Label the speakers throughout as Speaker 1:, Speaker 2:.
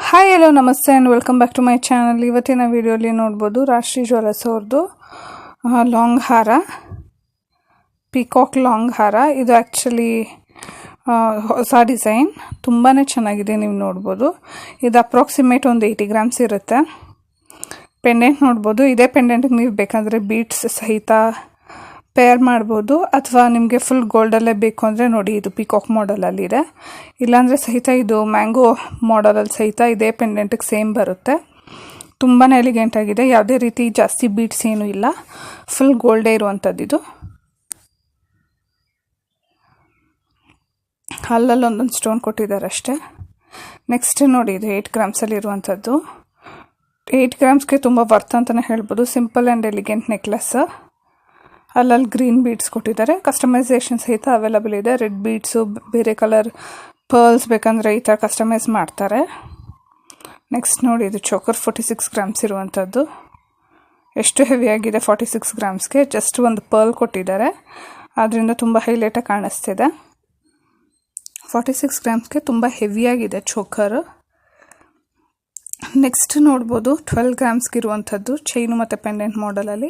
Speaker 1: Hi hello ನಮಸ್ತೆ and welcome back to my channel. ಇವತ್ತಿನ ವಿಡಿಯೋಲಿ ನೋಡ್ಬೋದು ರಾಷ್ಟ್ರೀಯ ಜ್ಯುವೆಲರ್ಸ್ ಅವ್ರದ್ದು ಲಾಂಗ್ ಹಾರ, ಪಿಕಾಕ್ ಲಾಂಗ್ ಹಾರ. ಇದು ಆ್ಯಕ್ಚುಲಿ ಹೊಸ ಡಿಸೈನ್, ತುಂಬಾ ಚೆನ್ನಾಗಿದೆ. ನೀವು ನೋಡ್ಬೋದು ಇದು ಅಪ್ರಾಕ್ಸಿಮೇಟ್ ಒಂದು 80 ಗ್ರಾಮ್ಸ್ ಇರುತ್ತೆ. ಪೆಂಡೆಂಟ್ ನೋಡ್ಬೋದು. ಇದೇ ಪೆಂಡೆಂಟ್ಗೆ ನೀವು ಬೇಕಂದರೆ ಬೀಡ್ಸ್ ಸಹಿತ ಪೇರ್ ಮಾಡ್ಬೋದು, ಅಥವಾ ನಿಮಗೆ ಫುಲ್ ಗೋಲ್ಡಲ್ಲೇ ಬೇಕು ಅಂದರೆ ನೋಡಿ ಇದು ಪಿಕಾಕ್ ಮಾಡಲಲ್ಲಿದೆ. ಇಲ್ಲಾಂದರೆ ಸಹಿತ ಇದು ಮ್ಯಾಂಗೋ ಮಾಡಲಲ್ಲಿ ಸಹಿತ ಇದೇ ಪೆಂಡೆಂಟಿಗೆ ಸೇಮ್ ಬರುತ್ತೆ. ತುಂಬಾ ಎಲಿಗೆಂಟ್ ಆಗಿದೆ. ಯಾವುದೇ ರೀತಿ ಜಾಸ್ತಿ ಬೀಡ್ಸ್ ಏನೂ ಇಲ್ಲ, ಫುಲ್ ಗೋಲ್ಡೇ ಇರುವಂಥದ್ದು. ಇದು ಅಲ್ಲಲ್ಲಿ ಒಂದೊಂದು ಸ್ಟೋನ್ ಕೊಟ್ಟಿದ್ದಾರೆ ಅಷ್ಟೇ. ನೆಕ್ಸ್ಟ್ ನೋಡಿ ಇದು 8 ಗ್ರಾಮ್ಸಲ್ಲಿ ಇರುವಂಥದ್ದು. 8 ಗ್ರಾಮ್ಸ್ಗೆ ತುಂಬ ವರ್ತ್ ಅಂತಲೇ ಹೇಳ್ಬೋದು. Simple and elegant necklace. ಅಲ್ಲಲ್ಲಿ ಗ್ರೀನ್ ಬೀಡ್ಸ್ ಕೊಟ್ಟಿದ್ದಾರೆ. ಕಸ್ಟಮೈಸೇಷನ್ ಸಹಿತ ಅವೈಲಬಲ್ ಇದೆ. ರೆಡ್ ಬೀಡ್ಸು, ಬೇರೆ ಕಲರ್ ಪರ್ಲ್ಸ್ ಬೇಕಂದರೆ ಈ ಥರ ಕಸ್ಟಮೈಸ್ ಮಾಡ್ತಾರೆ. ನೆಕ್ಸ್ಟ್ ನೋಡಿ ಇದು ಚೋಕರ್ 46 ಗ್ರಾಮ್ಸ್ ಇರುವಂಥದ್ದು. ಎಷ್ಟು ಹೆವಿಯಾಗಿದೆ 46 ಗ್ರಾಮ್ಸ್ಗೆ. ಜಸ್ಟ್ ಒಂದು ಪರ್ಲ್ ಕೊಟ್ಟಿದ್ದಾರೆ, ಆದ್ದರಿಂದ ತುಂಬ ಹೈಲೈಟಾಗಿ ಕಾಣಿಸ್ತಿದೆ. 46 ಗ್ರಾಮ್ಸ್ಗೆ ತುಂಬ ಹೆವಿಯಾಗಿದೆ ಚೋಕರ್. ನೆಕ್ಸ್ಟ್ ನೋಡ್ಬೋದು 12 ಗ್ರಾಮ್ಸ್ಗೆ ಇರುವಂಥದ್ದು ಚೈನು ಮತ್ತು ಪೆಂಡೆಂಟ್ ಮಾಡಲಲ್ಲಿ.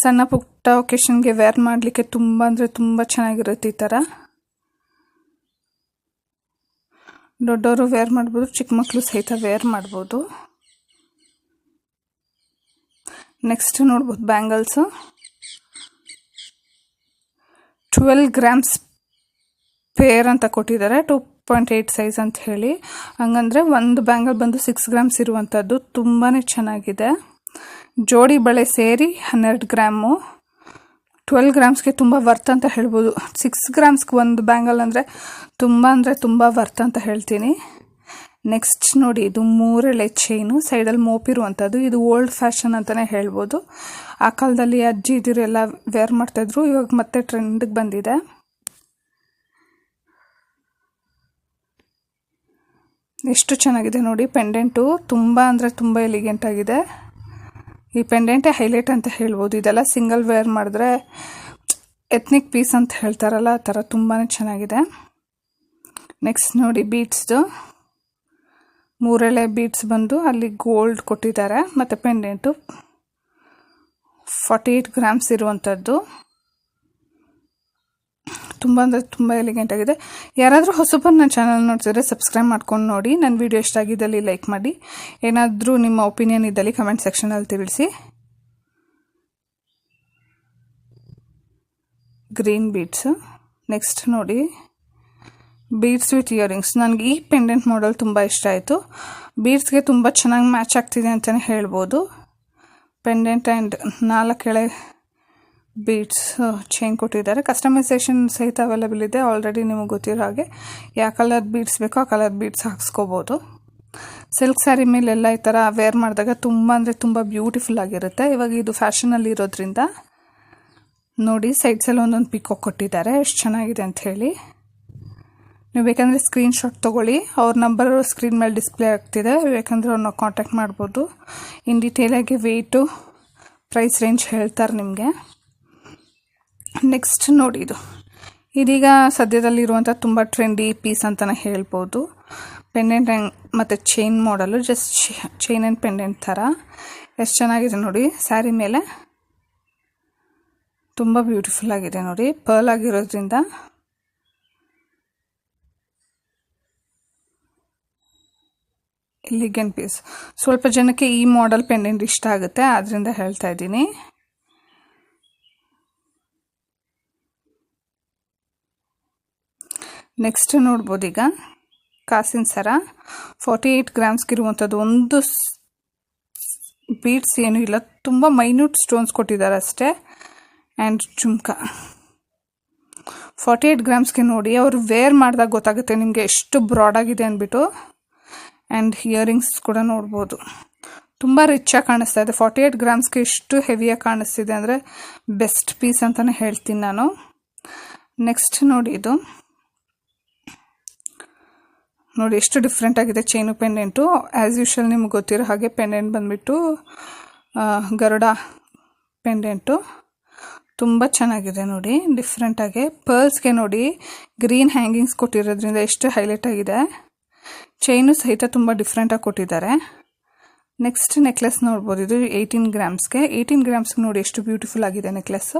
Speaker 1: ಸಣ್ಣ ಪುಟ್ಟ ಒಕೇಶನ್ಗೆ ವೇರ್ ಮಾಡಲಿಕ್ಕೆ ತುಂಬ ಅಂದರೆ ತುಂಬ ಚೆನ್ನಾಗಿರುತ್ತೆ. ಈ ಥರ ದೊಡ್ಡವರು ವೇರ್ ಮಾಡ್ಬೋದು, ಚಿಕ್ಕ ಮಕ್ಕಳು ಸಹಿತ ವೇರ್ ಮಾಡ್ಬೋದು. ನೆಕ್ಸ್ಟ್ ನೋಡ್ಬೋದು ಬ್ಯಾಂಗಲ್ಸು 12 ಗ್ರಾಮ್ಸ್ ಪೇರ್ ಅಂತ ಕೊಟ್ಟಿದ್ದಾರೆ. 2.8 ಸೈಜ್ ಅಂತ ಹೇಳಿ. ಹಂಗಂದರೆ ಒಂದು ಬ್ಯಾಂಗಲ್ ಬಂದು 6 ಗ್ರಾಮ್ಸ್ ಇರುವಂಥದ್ದು. ತುಂಬಾ ಚೆನ್ನಾಗಿದೆ. ಜೋಡಿ ಬಳೆ ಸೇರಿ 12 ಗ್ರಾಮು. 12 ಗ್ರಾಮ್ಸ್ಗೆ ತುಂಬ ವರ್ತ್ ಅಂತ ಹೇಳ್ಬೋದು. 6 ಗ್ರಾಮ್ಸ್ಗೆ ಒಂದು ಬ್ಯಾಂಗಲ್ ಅಂದರೆ ತುಂಬ ವರ್ತ್ ಅಂತ ಹೇಳ್ತೀನಿ. ನೆಕ್ಸ್ಟ್ ನೋಡಿ ಇದು 3 ಎಳೆ ಚೈನು, ಸೈಡಲ್ಲಿ ಮೋಪಿರುವಂಥದ್ದು. ಇದು ಓಲ್ಡ್ ಫ್ಯಾಷನ್ ಅಂತಲೇ ಹೇಳ್ಬೋದು. ಆ ಕಾಲದಲ್ಲಿ ಅಜ್ಜಿ ಇದಿರೆಲ್ಲ ವೇರ್ ಮಾಡ್ತಾಯಿದ್ರು, ಇವಾಗ ಮತ್ತೆ ಟ್ರೆಂಡಿಗೆ ಬಂದಿದೆ. ಎಷ್ಟು ಚೆನ್ನಾಗಿದೆ ನೋಡಿ ಪೆಂಡೆಂಟು. ತುಂಬ ಅಂದರೆ ತುಂಬ ಎಲಿಗೆಂಟ್ ಆಗಿದೆ. ಈ ಪೆಂಡೆಂಟೇ ಹೈಲೈಟ್ ಅಂತ ಹೇಳ್ಬೋದು. ಇದೆಲ್ಲ ಸಿಂಗಲ್ ವೇರ್ ಮಾಡಿದ್ರೆ ಎತ್ನಿಕ್ ಪೀಸ್ ಅಂತ ಹೇಳ್ತಾರಲ್ಲ, ಆ ಥರ ತುಂಬಾ ಚೆನ್ನಾಗಿದೆ. ನೆಕ್ಸ್ಟ್ ನೋಡಿ ಬೀಡ್ಸ್ದು 3 ಎಳೆ ಬೀಡ್ಸ್ ಬಂದು ಅಲ್ಲಿ ಗೋಲ್ಡ್ ಕೊಟ್ಟಿದ್ದಾರೆ, ಮತ್ತು ಪೆಂಡೆಂಟು 48 ಗ್ರಾಮ್ಸ್ ಇರುವಂಥದ್ದು. ತುಂಬ ಅಂದರೆ ತುಂಬ ಎಲಿಗೆಂಟ್ ಆಗಿದೆ. ಯಾರಾದರೂ ಹೊಸಬರು ನನ್ನ ಚಾನಲ್ ನೋಡ್ತಿದ್ರೆ ಸಬ್ಸ್ಕ್ರೈಬ್ ಮಾಡ್ಕೊಂಡು ನೋಡಿ. ನನ್ನ ವಿಡಿಯೋ ಇಷ್ಟ ಆಗಿದ್ದಲ್ಲಿ ಲೈಕ್ ಮಾಡಿ. ಏನಾದರೂ ನಿಮ್ಮ ಒಪಿನಿಯನ್ ಇದ್ದಲ್ಲಿ ಕಮೆಂಟ್ ಸೆಕ್ಷನಲ್ಲಿ ತಿಳಿಸಿ. Green beads. ನೆಕ್ಸ್ಟ್ ನೋಡಿ ಬೀಡ್ಸ್ ವಿತ್ ಇಯರಿಂಗ್ಸ್. ನನಗೆ ಈ ಪೆಂಡೆಂಟ್ ಮಾಡೆಲ್ ತುಂಬ ಇಷ್ಟ ಆಯಿತು. ಬೀಡ್ಸ್ಗೆ ತುಂಬ ಚೆನ್ನಾಗಿ ಮ್ಯಾಚ್ ಆಗ್ತಿದೆ ಅಂತಲೇ ಹೇಳ್ಬೋದು. ಪೆಂಡೆಂಟ್ ಆ್ಯಂಡ್ 4 ಎಳೆ ಬೀಡ್ಸ್ ಚೈನ್ ಕೊಟ್ಟಿದ್ದಾರೆ. ಕಸ್ಟಮೈಸೇಷನ್ ಸಹಿತ ಅವೈಲಬಲ್ ಇದೆ. ಆಲ್ರೆಡಿ ನಿಮಗೆ ಗೊತ್ತಿರೋ ಹಾಗೆ ಯಾವ ಕಲರ್ ಬೀಡ್ಸ್ ಬೇಕೋ ಆ ಕಲರ್ ಬೀಡ್ಸ್ ಹಾಕ್ಸ್ಕೋಬೋದು. ಸಿಲ್ಕ್ ಸ್ಯಾರಿ ಮೇಲೆಲ್ಲ ಈ ಥರ ವೇರ್ ಮಾಡಿದಾಗ ತುಂಬ ಅಂದರೆ ತುಂಬ ಬ್ಯೂಟಿಫುಲ್ ಆಗಿರುತ್ತೆ. ಇವಾಗ ಇದು ಫ್ಯಾಷನಲ್ಲಿ ಇರೋದ್ರಿಂದ ನೋಡಿ ಸೈಡ್ಸಲ್ಲಿ ಒಂದೊಂದು ಪಿಕಾಕ್ ಕೊಟ್ಟಿದ್ದಾರೆ, ಎಷ್ಟು ಚೆನ್ನಾಗಿದೆ ಅಂತ ಹೇಳಿ. ನೀವು ಬೇಕಂದರೆ ಸ್ಕ್ರೀನ್ಶಾಟ್ ತೊಗೊಳ್ಳಿ. ಅವ್ರ ನಂಬರ್ ಸ್ಕ್ರೀನ್ ಮೇಲೆ ಡಿಸ್ಪ್ಲೇ ಆಗ್ತಿದೆ, ಬೇಕಂದರೆ ಅವ್ರನ್ನ ಕಾಂಟ್ಯಾಕ್ಟ್ ಮಾಡ್ಬೋದು. ಇನ್ ಡೀಟೇಲಾಗಿ ವೆಯ್ಟು, ಪ್ರೈಸ್ ರೇಂಜ್ ಹೇಳ್ತಾರೆ ನಿಮಗೆ. ನೆಕ್ಸ್ಟ್ ನೋಡಿ ಇದೀಗ ಸದ್ಯದಲ್ಲಿರುವಂಥ ತುಂಬ ಟ್ರೆಂಡಿ ಪೀಸ್ ಅಂತಲೇ ಹೇಳ್ಬೋದು. ಪೆಂಡೆಂಟ್ ಮತ್ತು ಚೈನ್ ಮಾಡಲು, ಜಸ್ಟ್ ಚೈನ್ ಆ್ಯಂಡ್ ಪೆಂಡೆಂಟ್ ಥರ ಎಷ್ಟು ಚೆನ್ನಾಗಿದೆ ನೋಡಿ. ಸ್ಯಾರಿ ಮೇಲೆ ತುಂಬ ಬ್ಯೂಟಿಫುಲ್ ಆಗಿದೆ ನೋಡಿ. ಪರ್ಲ್ ಆಗಿರೋದ್ರಿಂದ ಎಲಿಗೆಂಟ್ ಪೀಸ್. ಸ್ವಲ್ಪ ಜನಕ್ಕೆ ಈ ಮಾಡೆಲ್ ಪೆಂಡೆಂಟ್ ಇಷ್ಟ ಆಗುತ್ತೆ, ಆದ್ದರಿಂದ ಹೇಳ್ತಾ ಇದ್ದೀನಿ. ನೆಕ್ಸ್ಟ್ ನೋಡ್ಬೋದು ಈಗ ಕಾಸಿನ ಸರ 48 ಗ್ರಾಮ್ಸ್ಗಿರುವಂಥದ್ದು. ಒಂದು ಬೀಡ್ಸ್ ಏನೂ ಇಲ್ಲ, ತುಂಬ ಮೈನ್ಯೂಟ್ ಸ್ಟೋನ್ಸ್ ಕೊಟ್ಟಿದ್ದಾರೆ ಅಷ್ಟೇ. ಆ್ಯಂಡ್ ಜುಮ್ಕಾ 48 ಗ್ರಾಮ್ಸ್ಗೆ ನೋಡಿ. ಅವರು ವೇರ್ ಮಾಡಿದಾಗ ಗೊತ್ತಾಗುತ್ತೆ ನಿಮಗೆ ಎಷ್ಟು ಬ್ರಾಡಾಗಿದೆ ಅಂದ್ಬಿಟ್ಟು. ಆ್ಯಂಡ್ ಇಯರಿಂಗ್ಸ್ ಕೂಡ ನೋಡ್ಬೋದು, ತುಂಬ ರಿಚಾಗಿ ಕಾಣಿಸ್ತಾ ಇದೆ. 48 ಗ್ರಾಮ್ಸ್ಗೆ ಎಷ್ಟು ಹೆವಿಯಾಗಿ ಕಾಣಿಸ್ತಿದೆ ಅಂದರೆ ಬೆಸ್ಟ್ ಪೀಸ್ ಅಂತಲೇ ಹೇಳ್ತೀನಿ ನಾನು. ನೆಕ್ಸ್ಟ್ ನೋಡಿ ಇದು ನೋಡಿ ಎಷ್ಟು ಡಿಫ್ರೆಂಟ್ ಆಗಿದೆ ಚೈನು ಪೆಂಡೆಂಟು. ಆ್ಯಸ್ ಯೂಶುವಲ್ ನಿಮ್ಗೆ ಗೊತ್ತಿರೋ ಹಾಗೆ ಪೆಂಡೆಂಟ್ ಬಂದುಬಿಟ್ಟು ಗರುಡ ಪೆಂಡೆಂಟು. ತುಂಬ ಚೆನ್ನಾಗಿದೆ ನೋಡಿ, ಡಿಫ್ರೆಂಟಾಗಿ. ಪರ್ಲ್ಸ್ಗೆ ನೋಡಿ ಗ್ರೀನ್ ಹ್ಯಾಂಗಿಂಗ್ಸ್ ಕೊಟ್ಟಿರೋದ್ರಿಂದ ಎಷ್ಟು ಹೈಲೈಟ್ ಆಗಿದೆ. ಚೈನು ಸಹಿತ ತುಂಬ ಡಿಫ್ರೆಂಟಾಗಿ ಕೊಟ್ಟಿದ್ದಾರೆ. ನೆಕ್ಸ್ಟ್ ನೆಕ್ಲೆಸ್ ನೋಡ್ಬೋದು, ಇದು 18 ಗ್ರಾಮ್ಸ್ಗೆ. 18 ಗ್ರಾಮ್ಸ್ಗೆ ನೋಡಿ ಎಷ್ಟು ಬ್ಯೂಟಿಫುಲ್ ಆಗಿದೆ ನೆಕ್ಲೆಸ್ಸು,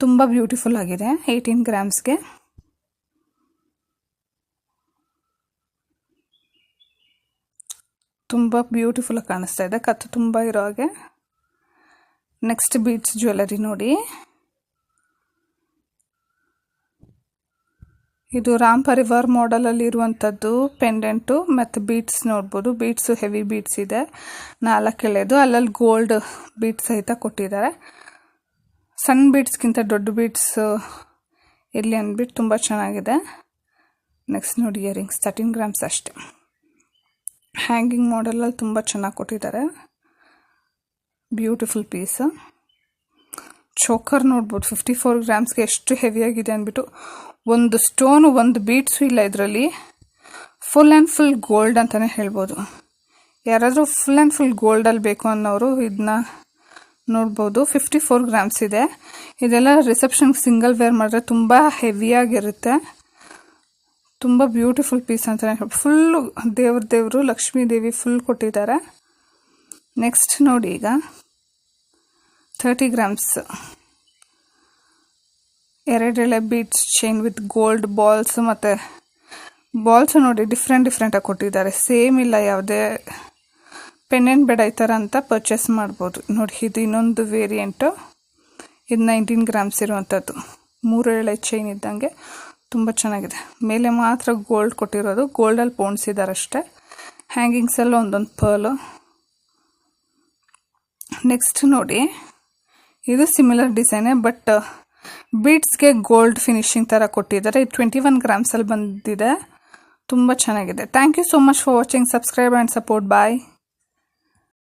Speaker 1: ತುಂಬ ಬ್ಯೂಟಿಫುಲ್ ಆಗಿದೆ 18 ಗ್ರಾಮ್ಸ್ಗೆ. ತುಂಬ ಬ್ಯೂಟಿಫುಲ್ಲಾಗಿ ಕಾಣಿಸ್ತಾ ಇದೆ, ಕತ್ತು ತುಂಬ ಇರೋ ಹಾಗೆ. ನೆಕ್ಸ್ಟ್ ಬೀಡ್ಸ್ ಜ್ಯುವೆಲರಿ ನೋಡಿ, ಇದು ರಾಮ್ ಪರಿವಾರ್ ಮಾಡೆಲಲ್ಲಿ ಇರುವಂಥದ್ದು ಪೆಂಡೆಂಟು ಮತ್ತು ಬೀಡ್ಸ್ ನೋಡ್ಬೋದು. ಬೀಡ್ಸು ಹೆವಿ ಬೀಡ್ಸ್ ಇದೆ, 4 ಎಳೆದು, ಅಲ್ಲಲ್ಲಿ ಗೋಲ್ಡ್ ಬೀಡ್ಸ್ ಸಹಿತ ಕೊಟ್ಟಿದ್ದಾರೆ. ಸಣ್ಣ ಬೀಡ್ಸ್ಗಿಂತ ದೊಡ್ಡ ಬೀಡ್ಸ್ ಇರಲಿ ಅಂದ್ಬಿಟ್ಟು ತುಂಬ ಚೆನ್ನಾಗಿದೆ. ನೆಕ್ಸ್ಟ್ ನೋಡಿ ಇಯರಿಂಗ್ಸ್ 13 ಗ್ರಾಮ್ಸ್ ಅಷ್ಟೆ. ಹ್ಯಾಂಗಿಂಗ್ ಮಾಡೆಲಲ್ಲಿ ತುಂಬ ಚೆನ್ನಾಗಿ ಕೊಟ್ಟಿದ್ದಾರೆ, ಬ್ಯೂಟಿಫುಲ್ ಪೀಸು. ಚೋಕರ್ ನೋಡ್ಬೋದು 54 ಗ್ರಾಮ್ಸ್ಗೆ ಎಷ್ಟು ಹೆವಿಯಾಗಿದೆ ಅಂದ್ಬಿಟ್ಟು. ಒಂದು ಸ್ಟೋನು ಒಂದು ಬೀಡ್ಸು ಇಲ್ಲ ಇದರಲ್ಲಿ, ಫುಲ್ ಆ್ಯಂಡ್ ಫುಲ್ ಗೋಲ್ಡ್ ಅಂತಲೇ ಹೇಳ್ಬೋದು. ಯಾರಾದರೂ ಫುಲ್ ಆ್ಯಂಡ್ ಫುಲ್ ಗೋಲ್ಡಲ್ಲಿ ಬೇಕು ಅನ್ನೋರು ಇದನ್ನ ನೋಡ್ಬೋದು. 54 ಗ್ರಾಮ್ಸ್ ಇದೆ. ಇದೆಲ್ಲ ರಿಸೆಪ್ಷನ್ಗೆ ಸಿಂಗಲ್ ವೇರ್ ಮಾಡಿದ್ರೆ ತುಂಬ ಹೆವಿಯಾಗಿರುತ್ತೆ, ತುಂಬ ಬ್ಯೂಟಿಫುಲ್ ಪೀಸ್ ಅಂತಲೇ ಹೇಳ್ಬೋದು. ಫುಲ್ಲು ದೇವರು ಲಕ್ಷ್ಮೀ ದೇವಿ ಫುಲ್ ಕೊಟ್ಟಿದ್ದಾರೆ. ನೆಕ್ಸ್ಟ್ ನೋಡಿ ಈಗ 30 ಗ್ರಾಮ್ಸ್ 2 ಎಳೆ beads chain with gold balls, ಮತ್ತು ಬಾಲ್ಸ್ ನೋಡಿ ಡಿಫ್ರೆಂಟಾಗಿ ಕೊಟ್ಟಿದ್ದಾರೆ, ಸೇಮ್ ಇಲ್ಲ ಯಾವುದೇ ಪೆಂಡೆಂಟ್ ಬೇಡ ಈ ಥರ ಅಂತ ಪರ್ಚೇಸ್ ಮಾಡ್ಬೋದು. ನೋಡಿ ಇದು ಇನ್ನೊಂದು ವೇರಿಯಂಟು, ಇದು 19 ಗ್ರಾಮ್ಸ್ ಇರುವಂಥದ್ದು, 3 ಎಳೆ ಚೈನ್ ಇದ್ದಂಗೆ ತುಂಬ ಚೆನ್ನಾಗಿದೆ. ಮೇಲೆ ಮಾತ್ರ ಗೋಲ್ಡ್ ಕೊಟ್ಟಿರೋದು, ಗೋಲ್ಡಲ್ಲಿ ಪೋಣಿಸಿದ್ದಾರೆ ಅಷ್ಟೇ. ಹ್ಯಾಂಗಿಂಗ್ಸೆಲ್ಲ ಒಂದೊಂದು ಪರ್ಲು. ನೆಕ್ಸ್ಟ್ ನೋಡಿ, ಇದು ಸಿಮಿಲರ್ ಡಿಸೈನೇ, ಬಟ್ ಬೀಡ್ಸ್ಗೆ ಗೋಲ್ಡ್ ಫಿನಿಶಿಂಗ್ ಥರ ಕೊಟ್ಟಿದ್ದಾರೆ. ಇದು 21 ಗ್ರಾಮ್ಸಲ್ಲಿ ಬಂದಿದೆ, ತುಂಬ ಚೆನ್ನಾಗಿದೆ. Thank you so much for watching. Subscribe and support. Bye.